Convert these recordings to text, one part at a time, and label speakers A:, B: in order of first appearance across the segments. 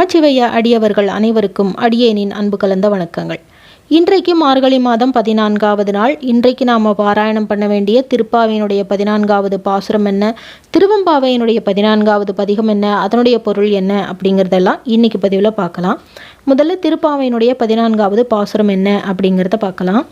A: நமச்சிவைய அடியவர்கள் அனைவருக்கும் அடியேனின் அன்பு கலந்த வணக்கங்கள். இன்றைக்கு மார்கழி மாதம் 14வது நாள். இன்றைக்கு நாம் பாராயணம் பண்ண வேண்டிய திருப்பாவையினுடைய 14வது பாசுரம் என்ன, திருவெம்பாவையினுடைய 14வது பதிகம் என்ன, அதனுடைய பொருள் என்ன அப்படிங்கிறதெல்லாம் இன்னைக்கு பதிவில் பார்க்கலாம். முதல்ல திருப்பாவையினுடைய 14வது பாசுரம் என்ன அப்படிங்கிறத பார்க்கலாம்.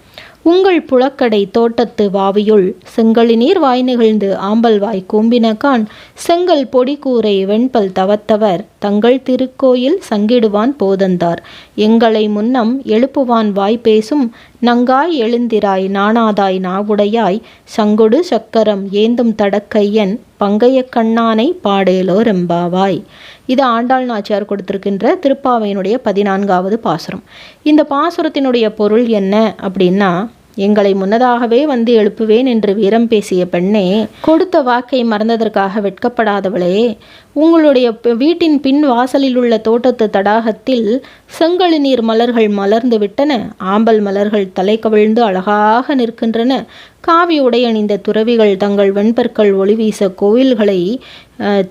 A: உங்கள் புழக்கடை தோட்டத்து வாவியுள் செங்கழி நீர் வாய் நிகழ்ந்து ஆம்பல் வாய் கூம்பினகான் செங்கல் பொடி கூரை வெண்பல் தவத்தவர் தங்கள் திருக்கோயில் சங்கிடுவான் போதந்தார் எங்களை முன்னம் எழுப்புவான் வாய் பேசும் நங்காய் எழுந்திராய் நாணாதாய் நாவுடையாய் சங்கொடு சக்கரம் ஏந்தும் தடக்கையன் பங்கைய கண்ணானை பாடேலோ ரெம்பாவாய். இது ஆண்டாள் நாச்சியார் கொடுத்திருக்கின்ற திருப்பாவையினுடைய 14வது பாசுரம். இந்த பாசுரத்தினுடைய பொருள் என்ன அப்படின்னா, எங்களை முன்னதாகவே வந்து எழுப்புவேன் என்று வீரம் பேசிய பெண்ணே, கொடுத்த வாக்கை மறந்ததற்காக வெட்கப்படாதவளே, உங்களுடைய வீட்டின் பின் வாசலில் உள்ள தோட்டத்து தடாகத்தில் செங்கழி நீர் மலர்கள் மலர்ந்து விட்டன. ஆம்பல் மலர்கள் தலை கவிழ்ந்து அழகாக நிற்கின்றன. காவி உடையணிந்த துறவிகள் தங்கள் வெண்பற்கள் ஒளி வீச கோவில்களை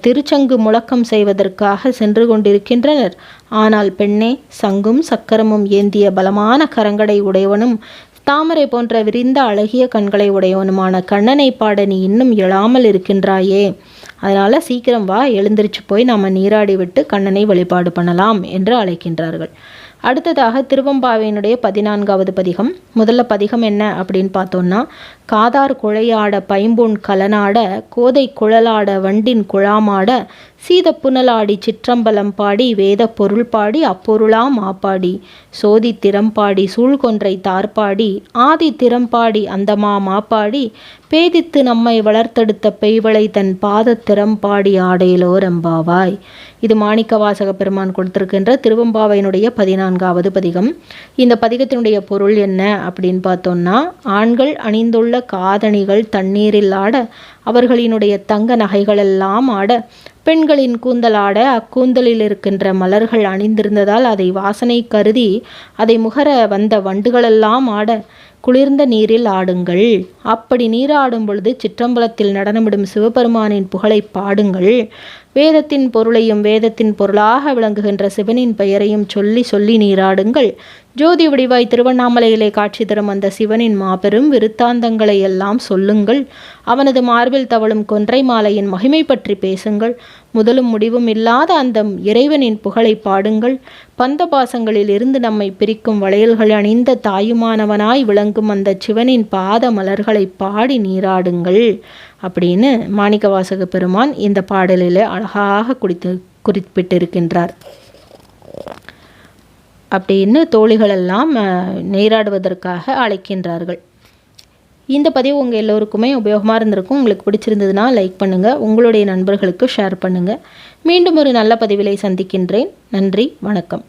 A: திருச்சங்கு முழக்கம் செய்வதற்காக சென்று கொண்டிருக்கின்றனர். ஆனால் பெண்ணே, சங்கும் சக்கரமும் ஏந்திய பலமான கரங்களை உடையவனும் தாமரை போன்ற விரிந்த அழகிய கண்களை உடையவனுமான கண்ணனை பாட நீ இன்னும் எழாமல் இருக்கின்றாயே. அதனால சீக்கிரம் வா, எழுந்திரிச்சு போய் நாம் நீராடி விட்டு கண்ணனை வழிபாடு பண்ணலாம் என்று அழைக்கின்றார்கள். அடுத்ததாக திருவெம்பாவையினுடைய 14வது பதிகம். முதல்ல பதிகம் என்ன அப்படின்னு பார்த்தோம்னா, காதார் குழையாட பைம்பூன் கலனாட கோதை குழலாட வண்டின் குழாமாட சீத புனலாடி சிற்றம்பலம் பாடி வேத பொருள் பாடி அப்பொருளாம் ஆப்பாடி சோதி திறம்பாடி சூழ்கொன்றை தார்பாடி ஆதி திறம்பாடி அந்தமா மாப்பாடி பேதித்து நம்மை வளர்த்தெடுத்த பெய்வளை தன் பாத திறம்பாடி ஆடையிலோ ரெம்பாவாய். இது மாணிக்க வாசக பெருமான் கொடுத்திருக்கின்ற திருவெம்பாவையினுடைய 14வது பதிகம். இந்த பதிகத்தினுடைய பொருள் என்ன அப்படின்னு பார்த்தோம்னா, ஆண்கள் அணிந்துள்ள காதணிகள் தண்ணீரில் ஆட அவர்களினுடைய தங்க நகைகளெல்லாம் ஆட பெண்களின் கூந்தலாட அக்கூந்தலில் இருக்கின்ற மலர்கள் அணிந்திருந்ததால் அதை வாசனை கருதி அதை முகர வந்த வண்டுகளெல்லாம் ஆட குளிர்ந்த நீரில் ஆடுங்கள். அப்படி நீராடும் பொழுது சிற்றம்பலத்தில் நடனமிடும் சிவபெருமானின் புகழை பாடுங்கள். வேதத்தின் பொருளையும் வேதத்தின் பொருளாக விளங்குகின்ற சிவனின் பெயரையும் சொல்லி சொல்லி நீராடுங்கள். ஜோதி வடிவாய் திருவண்ணாமலையிலே காட்சி தரும் அந்த சிவனின் மாபெரும் விருத்தாந்தங்களை எல்லாம் சொல்லுங்கள். அவனது மார்பில் தவழும் கொன்றை மாலையின் மகிமை பற்றி பேசுங்கள். முதலும் முடிவும் இல்லாத அந்த இறைவனின் புகழை பாடுங்கள். பந்தபாசங்களில் இருந்து நம்மை பிரிக்கும் வளையல்கள் அணிந்த தாயுமானவனாய் விளங்கும் அந்த சிவனின் பாத மலர்களை பாடி நீராடுங்கள் அப்படின்னு மாணிக்க வாசக பெருமான் இந்த பாடலில் அழகாக குறிப்பிட்டிருக்கின்றார். அப்படின்னு தோழிகளெல்லாம் நீராடுவதற்காக அழைக்கின்றார்கள். இந்த பதிவு உங்கள் எல்லோருக்குமே உபயோகமாக இருந்திருக்கும். உங்களுக்கு பிடிச்சிருந்ததுன்னா லைக் பண்ணுங்கள், உங்களுடைய நண்பர்களுக்கு ஷேர் பண்ணுங்கள். மீண்டும் ஒரு நல்ல பதிவிலை சந்திக்கின்றேன். நன்றி, வணக்கம்.